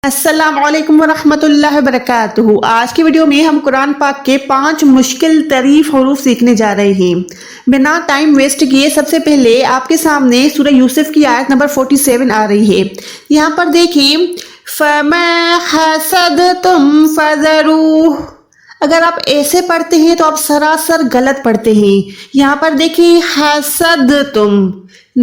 السلام علیکم ورحمۃ اللہ وبرکاتہ۔ آج کی ویڈیو میں ہم قرآن پاک کے 5 مشکل ترین حروف سیکھنے جا رہے ہیں۔ بنا ٹائم ویسٹ کیے سب سے پہلے آپ کے سامنے سورہ یوسف کی آیت نمبر 47 آ رہی ہے۔ یہاں پر دیکھیں فَمَا حَسَدْتُمْ فَذَرُوهُ، اگر آپ ایسے پڑھتے ہیں تو آپ سراسر غلط پڑھتے ہیں۔ یہاں پر دیکھیں حسدتم،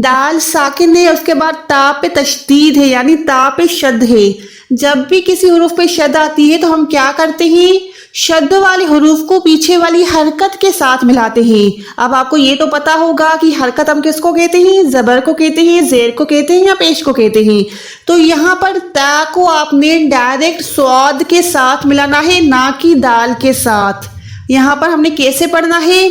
دال ساکن ہے، اس کے بعد تا پہ تشدید ہے یعنی تا پہ شد ہے۔ جب بھی کسی حروف پہ شد آتی ہے تو ہم کیا کرتے ہیں؟ شد والے حروف کو پیچھے والی حرکت کے ساتھ ملاتے ہیں۔ اب آپ کو یہ تو پتا ہوگا کہ حرکت ہم کس کو کہتے ہیں؟ زبر کو کہتے ہیں، زیر کو کہتے ہیں یا پیش کو کہتے ہیں۔ تو یہاں پر تا کو آپ نے ڈائریکٹ صاد کے ساتھ ملانا ہے، نہ کہ دال کے ساتھ۔ یہاں پر ہم نے کیسے پڑھنا ہے؟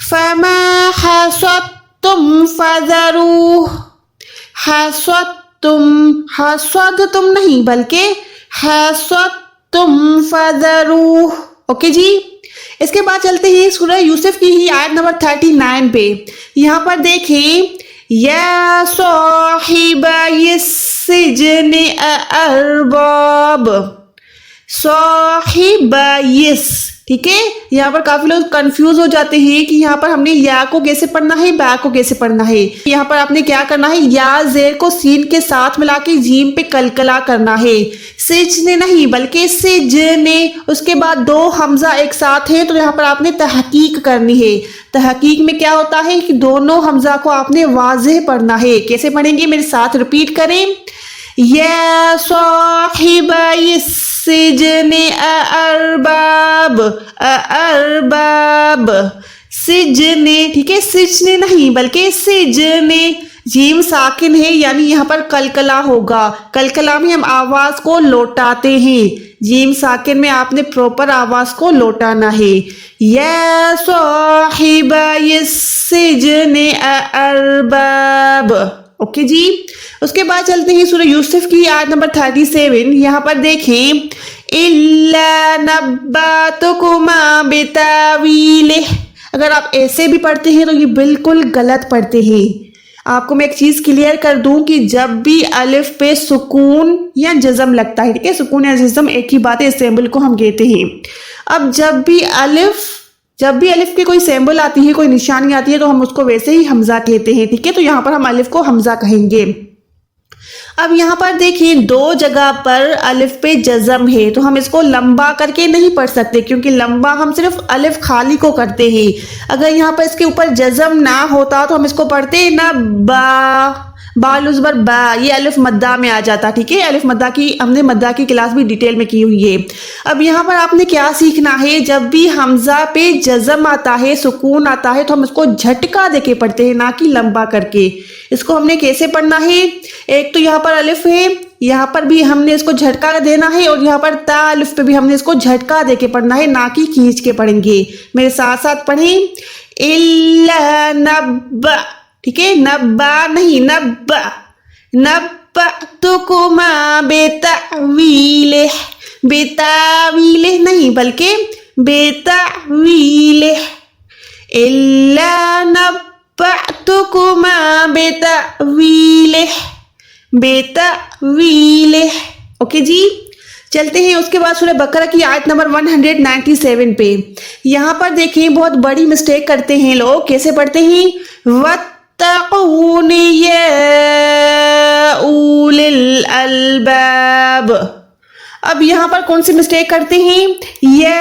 فَمَا حَسَدْتُمْ فَذَرُوهُ، حسدتم نہیں بلکہ حسدتم فذروه۔ اوکے جی، اس کے بعد چلتے ہیں سورہ یوسف کی ہی آیت نمبر 39 پہ۔ یہاں پر دیکھیں یا صاحبی السجن ارباب، صاحبی، ٹھیک ہے۔ یہاں پر کافی لوگ کنفیوز ہو جاتے ہیں کہ یہاں پر ہم نے یا کو کیسے پڑھنا ہے، با کو کیسے پڑھنا ہے۔ یہاں پر آپ نے کیا کرنا ہے؟ یا زیر کو سین کے ساتھ ملا کے جیم پہ کلکلا کرنا ہے، سجن نہیں بلکہ سجن۔ اس کے بعد 2 حمزہ ایک ساتھ ہے تو یہاں پر آپ نے تحقیق کرنی ہے۔ تحقیق میں کیا ہوتا ہے کہ دونوں حمزہ کو آپ نے واضح پڑھنا ہے۔ کیسے پڑھیں گے؟ میرے ساتھ ریپیٹ کریں، یا صاحبی السجن ارباب، ارباب، سجن، ٹھیک ہے، سجن نہیں بلکہ سجن۔ جیم ساکن ہے یعنی یہاں پر کلکلا ہوگا۔ کلکلا میں ہم آواز کو لوٹاتے ہیں، جیم ساکن میں آپ نے پروپر آواز کو لوٹانا ہے۔ یا صاحبی السجن ارباب، اوکے جی۔ اس کے بعد چلتے ہیں سورہ یوسف کی آیت نمبر 37۔ یہاں پر دیکھیں إِلَّا نَبَّأْتُكُمَا بِتَأْوِيلِهِ، اگر آپ ایسے بھی پڑھتے ہیں تو یہ بالکل غلط پڑھتے ہیں۔ آپ کو میں ایک چیز کلیئر کر دوں کہ جب بھی الف پہ سکون یا جزم لگتا ہے، ٹھیک ہے، سکون یا جزم ایک ہی بات ہے، سیمبل کو ہم کہتے ہیں۔ اب جب بھی الف کی کوئی سیمبل آتی ہے، کوئی نشانی آتی ہے تو ہم اس کو ویسے ہی حمزہ کہتے ہیں، ٹھیک ہے۔ تو یہاں پر ہم الف کو حمزہ کہیں گے۔ اب یہاں پر دیکھیں 2 جگہ پر الف پہ جزم ہے تو ہم اس کو لمبا کر کے نہیں پڑھ سکتے، کیونکہ لمبا ہم صرف الف خالی کو کرتے ہیں۔ اگر یہاں پر اس کے اوپر جزم نہ ہوتا تو ہم اس کو پڑھتے نہ با، بالزبر با، یہ الف مدہ میں آ جاتا، ٹھیک ہے۔ الف مدہ کی ہم نے مدہ کی کلاس بھی ڈیٹیل میں کی ہوئی ہے۔ اب یہاں پر آپ نے کیا سیکھنا ہے؟ جب بھی حمزہ پہ جزم آتا ہے، سکون آتا ہے تو ہم اس کو جھٹکا دے کے پڑھتے ہیں، نہ کہ لمبا کر کے۔ اس کو ہم نے کیسے پڑھنا ہے؟ ایک تو یہاں پر الف ہے، یہاں پر بھی ہم نے اس کو جھٹکا دینا ہے، اور یہاں پر تا الف پہ بھی ہم نے اس کو جھٹکا دے کے پڑھنا ہے، نہ کہ کھینچ کے پڑھیں گے۔ میرے ساتھ ساتھ پڑھیں إِلَّا نَبَّأْ، ٹھیک ہے، نبا نہیں، نبا، نبأتکما بتأویلہ، بتأویلہ نہیں بلکہ بتأویلہ، إِلَّا نبأتکما بتأویلہ، بتأویلہ، اوکے جی۔ چلتے ہیں اس کے بعد سورہ بقرہ کی آیت نمبر 197 پہ۔ یہاں پر دیکھیں بہت بڑی مسٹیک کرتے ہیں لوگ۔ کیسے پڑھتے ہیں؟ وَاتَّقُونِ يَا أُولِي الْأَلْبَابِ، اب یہاں پر کون سی مسٹیک کرتے ہیں؟ یا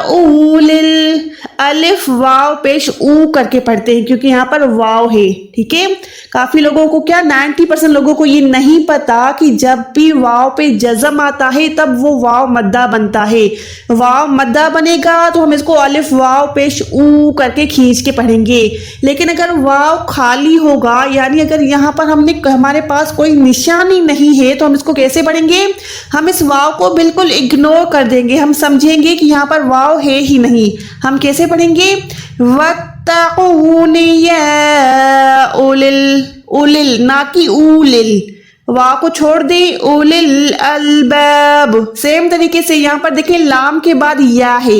اولل، الف واو پیش او کر کے پڑھتے ہیں کیونکہ یہاں پر واو ہے، ٹھیک ہے۔ کافی لوگوں کو 90% لوگوں کو یہ نہیں پتا کہ جب بھی واو پہ جزم آتا ہے تب وہ واو مدہ بنتا ہے۔ واو مدہ بنے گا تو ہم اس کو الف واو پیش او کر کے کھینچ کے پڑھیں گے، لیکن اگر واو خالی ہوگا یعنی اگر یہاں پر ہمارے پاس کوئی نشانی نہیں ہے تو ہم اس کو کیسے پڑھیں گے؟ ہم اس واو کو بالکل اگنور کر دیں گے، ہم سمجھیں گے کہ یہاں پر واو ہے ہی نہیں۔ ہم کیسے پڑھیں گے؟ وَاتَّقُونِ يَا أُولِل، اولل نہ کہ اولل، واو کو چھوڑ دیں، اولل الباب۔ سیم طریقے سے یہاں پر دیکھیں لام کے بعد یا ہے،